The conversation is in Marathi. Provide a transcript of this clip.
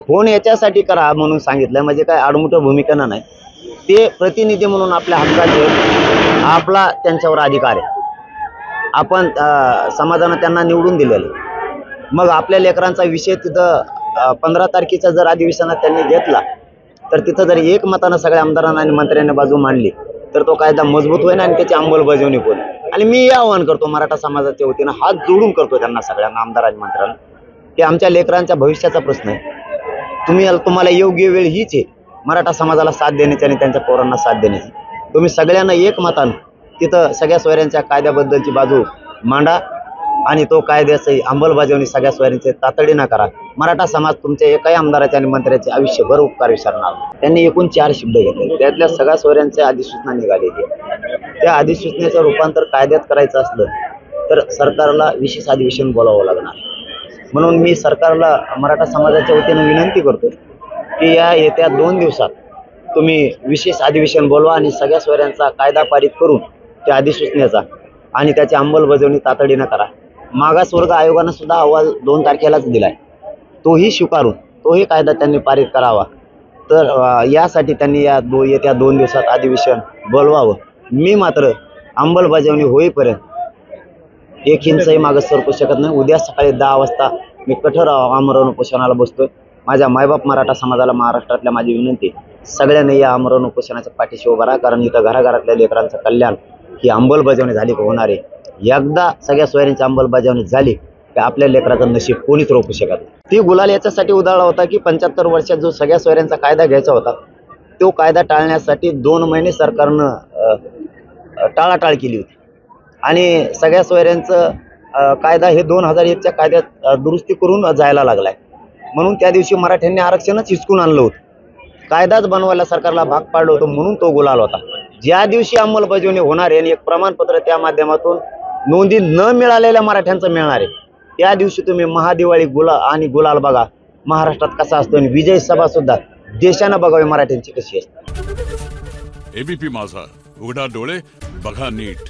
फोन याच्यासाठी करा म्हणून सांगितलं, म्हणजे काय आडमुठं भूमिका नाही, ते प्रतिनिधी म्हणून आपल्या हक्काचे आपला त्यांच्यावर अधिकार आहे. आपण समाजानं त्यांना निवडून दिलेलं. मग आपल्या लेकरांचा विषय तिथं 15 तारखेचा जर अधिवेशनात त्यांनी घेतला तर तिथं जर एकमतानं सगळ्या आमदारांना आणि मंत्र्यांनी बाजू मांडली तर तो कायदा मजबूत होईल आणि त्याची अंमलबजावणी होईल. आणि मी हे आवाहन करतो मराठा समाजाच्या वतीनं, हात जोडून करतो त्यांना सगळ्यांना, आमदार आणि मंत्र्यांना, की आमच्या लेकरांच्या भविष्याचा प्रश्न आहे. तुम्हाला योग्य वेळ हीच आहे मराठा समाजाला साथ देण्याची आणि त्यांच्या पोरांना साथ देण्याची. तुम्ही सगळ्यांना एकमतानं तिथं सगळ्या सोयऱ्यांच्या कायद्याबद्दलची बाजू मांडा आणि तो कायद्याची अंमलबजावणी सगळ्या सोयऱ्यांचे तातडीनं करा. मराठा समाज तुमच्या एकाही आमदाराचे आणि मंत्र्याचे आयुष्यभर उपकार विसरणार. त्यांनी एकूण 4 शब्द घेतले, त्यातल्या सगळ्या सोयऱ्यांच्या अधिसूचना निघालेली. त्या अधिसूचनेचं रूपांतर कायद्यात करायचं असलं तर सरकारला विशेष अधिवेशन बोलावं लागणार. म्हणून मी सरकारला मराठा समाजाच्या वतीनं विनंती करतो की या येत्या 2 दिवसात तुम्ही विशेष अधिवेशन बोलवा आणि सगळ्या सोयऱ्यांचा कायदा पारित करून त्या अधिसूचनेचा आणि त्याची अंमलबजावणी तातडीनं करा. मागासवर्ग आयोगानं सुद्धा अहवाल 2 तारखेलाच दिलाय, तोही स्वीकारून तोही कायदा त्यांनी पारित करावा. तर यासाठी त्यांनी येत्या 2 दिवसात अधिवेशन बोलवावं. मी मात्र अंमलबजावणी होईपर्यंत 1 इंचही मागं सरकू शकत नाही. उद्या सकाळी 10 वाजता मी कठोर आमरण उपोषणाला बसतोय. माझ्या मायबाप मराठा समाजाला महाराष्ट्रातल्या माझी विनंती, सगळ्यांनी या आमरण उपोषणाच्या पाठीशी उभा राहा, कारण इथं घराघरातल्या लेकरांचं कल्याण ही अंमलबजावणी झाली होणार आहे. एकदा सगळ्या सोयऱ्यांची अंमलबजावणी झाली की आपल्या लेकराचं नशीब कोणीच रोखू शकत नाही. ती गुलाल याच्यासाठी उधळला होता की 75 वर्षात जो सगळ्या सोयऱ्यांचा कायदा घ्यायचा होता तो कायदा टाळण्यासाठी 2 महिने सरकारनं टाळाटाळ केली होती आणि सगळ्या सोयऱ्यांचं कायदा हे 2001च्या कायद्यात दुरुस्ती करून जायला लागलाय. म्हणून त्या दिवशी मराठ्यांनी आरक्षणच हिसकून आणलं होतं, कायदाच बनवायला सरकारला भाग पाडलं होतं, म्हणून तो गुलाल होता. ज्या दिवशी अंमलबजावणी होणार आहे आणि एक प्रमाणपत्र त्या माध्यमातून नोंदी न मिळालेल्या मराठ्यांचं मिळणार आहे, त्या दिवशी तुम्ही महादिवाळी गुलाल बघा महाराष्ट्रात कसा असतो आणि विजय सभा सुद्धा देशानं बघावी मराठ्यांची कशी असते. एबीपी माझा, उघडा डोळे बघा नीट.